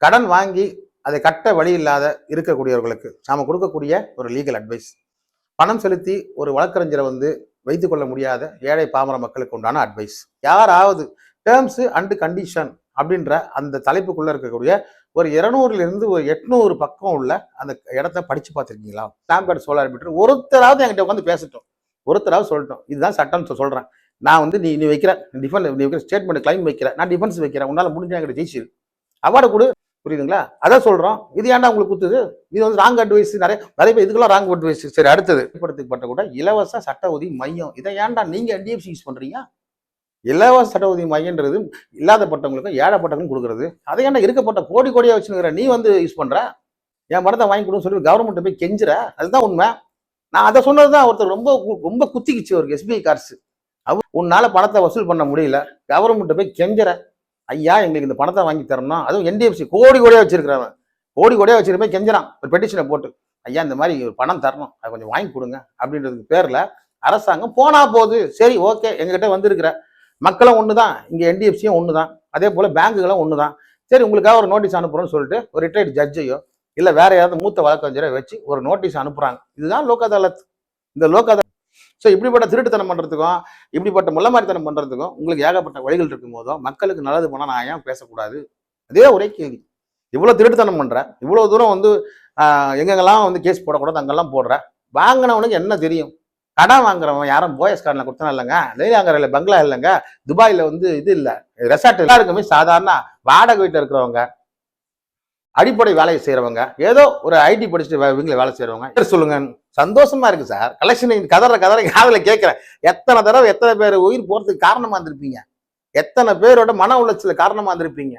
கடன் வாங்கி அதை கட்ட வழி இல்லாத இருக்கக்கூடியவர்களுக்கு நாம கொடுக்கக்கூடிய ஒரு லீகல் அட்வைஸ். பணம் செலுத்தி ஒரு வழக்கறிஞரை வைத்துக் கொள்ள முடியாத ஏழை பாமர மக்களுக்கு உண்டான அட்வைஸ். யாராவது டேர்ம்ஸ் அண்ட் கண்டிஷன் அப்படின்ற அந்த தலைப்புக்குள்ள இருக்கக்கூடிய ஒரு 200 ஒரு 800 பக்கம் உள்ள அந்த இடத்த படிச்சு பார்த்துருக்கீங்களா? ஸ்டாம்பேர்ட் சோலார் மீட்டர் ஒருத்தராவது என்கிட்ட உட்காந்து பேசட்டும், ஒருத்தராவது சொல்லட்டும் இதுதான் சட்டம் சொல்றேன். நான் நீ வைக்கிற நீ வைக்கிற ஸ்டேட்மெண்ட் கிளைம் வைக்கிற, நான் டிஃபென்ஸ் வைக்கிறேன், உன்னால முடிஞ்சா என்கிட்ட ஜெயிச்சிரு, அவார்டு கொடு, புரியுதுங்களா? அதான் சொல்றோம். இது ஏன்டா உங்களுக்கு குத்துது? இது ராங் அட்வைஸ். நிறைய பேர் இதுக்கெல்லாம் ராங் அட்வைஸ். சரி, அடுத்தது படுத்தப்பட்ட கூட இலவச சட்ட உதவி மையம். இதை ஏன்டா நீங்க NDFC யூஸ் பண்றீங்க? இலவச சட்ட உதவி மையன்றது இல்லாதப்பட்டவங்களுக்கும் ஏழைப்பட்டவங்களுக்கும் கொடுக்குறது. அதை ஏன்டா இருக்கப்பட்ட கோடி கோடியா வச்சுக்கிற நீ யூஸ் பண்ற? என் பணத்தை வாங்கி கொடுன்னு சொல்லி கவர்மெண்ட் போய் கெஞ்சுற. அதுதான் உண்மை. நான் அதை சொன்னதுதான் ஒருத்தர் ரொம்ப ரொம்ப குத்திக்கிச்சு அவருக்கு. SBI கார்ஸ் உன்னால பணத்தை வசூல் பண்ண முடியல, கவர்மெண்ட் போய் கெஞ்சுற, ஐயா எங்களுக்கு இந்த பணத்தை வாங்கி தரணும். அதுவும் NDFC கோடி கோடியா வச்சிருக்கிறவன், கோடி கோடியா வச்சிருப்பேன் கெஞ்சுறான் ஒரு பெட்டிஷனை போட்டு, ஐயா இந்த மாதிரி ஒரு பணம் தரணும், அதை கொஞ்சம் வாங்கி கொடுங்க அப்படின்றதுக்கு பேர்ல அரசாங்கம் போனா போகுது. சரி, ஓகே, எங்ககிட்ட வந்திருக்கிற மக்களும் ஒண்ணுதான், இங்க NDFCயும் ஒண்ணுதான், அதே போல பேங்குகளும் ஒண்ணுதான். சரி, உங்களுக்காக ஒரு நோட்டீஸ் அனுப்புறோம்னு சொல்லிட்டு ஒரு ரிட்டையர்டு ஜட்ஜையோ இல்ல வேற யாராவது மூத்த வழக்கறிஞரை வச்சு ஒரு நோட்டீஸ் அனுப்புறாங்க. இதுதான் லோக் அதாலத். இந்த லோக் அதாலத் இப்படிப்பட்ட திருட்டுத்தனம் பண்றதுக்கும் இப்படிப்பட்ட முள்ளமாரித்தனம் பண்றதுக்கும் உங்களுக்கு ஏகப்பட்ட வழிகள் இருக்கும் போதும் மக்களுக்கு நல்லது பண்ணா நான் ஏன் பேசக்கூடாது? அதே ஒரே கேள்வி. இவ்வளவு திருட்டுத்தனம் பண்ற, இவ்வளவு தூரம் எங்கெங்கெல்லாம் கேஸ் போடக்கூடாது அங்கெல்லாம் போடுற, வாங்கினவனுக்கு என்ன தெரியும்? கடன் வாங்குறவன் யாரும் போயஸ் கார்டில் கொடுத்தனா இல்லைங்க, லைலாங்கரில் பங்களா இல்லைங்க, துபாயில இது இல்லை, ரெசார்ட் எல்லாருக்குமே சாதாரண வாடகை வீட்டில் இருக்கிறவங்க, அடிப்படை வேலையை செய்யறவங்க, ஏதோ ஒரு IT படிச்சுட்டு வீட்டில் வேலை செய்யறவங்க சொல்லுங்க. சந்தோஷமா இருக்கு சார். கலெக்ஷன் கதற காதல கேட்கிறேன். எத்தனை தடவை எத்தனை பேர் உயிர் போறதுக்கு காரணமா இருந்திருப்பீங்க, எத்தனை பேரோட மன உளைச்சல காரணமா இருந்திருப்பீங்க,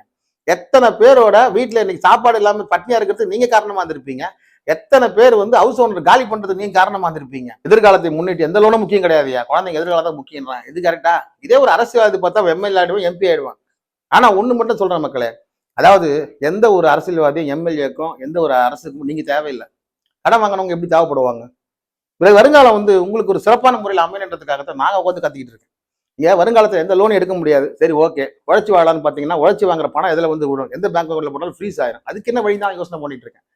எத்தனை பேரோட வீட்டுல இன்னைக்கு சாப்பாடு இல்லாம பட்னியா இருக்கிறதுக்கு நீங்க காரணமா இருந்திருப்பீங்க, எத்தனை பேர் ஹவுஸ் ஓனர் காலி பண்றதுக்கு நீங்க காரணமா இருந்திருப்பீங்க. எதிர்காலத்தை முன்னிட்டு எந்த லோனும் முக்கியம் கிடையாதுயா, குழந்தைங்க எதிர்காலத்தை முக்கியம். இது கரெக்டா? இதே ஒரு அரசியல்வாதி பார்த்தா MLA ஆயிடுவான், MP ஆயிடுவான். ஆனா ஒண்ணு மட்டும் சொல்றேன் மக்களே, அதாவது எந்த ஒரு அரசியல்வாதியும் MLAக்கும் எந்த ஒரு அரசுக்கும் நீங்க தேவையில்லை. கடன் வாங்கினவங்க எப்படி தேவைப்படுவாங்க? வருங்காலம் உங்களுக்கு ஒரு சிறப்பான முறையில் அமையன்றதுக்காகத்தான் நாங்க கத்திக்கிட்டு இருக்கேன். ஏன் வருங்காலத்தில் எந்த லோன் எடுக்க முடியாது, சரி ஓகே, உழைச்சி வாழலான்னு பாத்தீங்கன்னா உழைச்சி வாங்குற பணம் எதுல விடும்? எந்த பேங்க் அக்கௌண்ட்ல போட்டாலும் ஃப்ரீஸ் ஆயிரும். அதுக்கு என்ன வழி தான் யோசனை பண்ணிட்டு இருக்கேன்.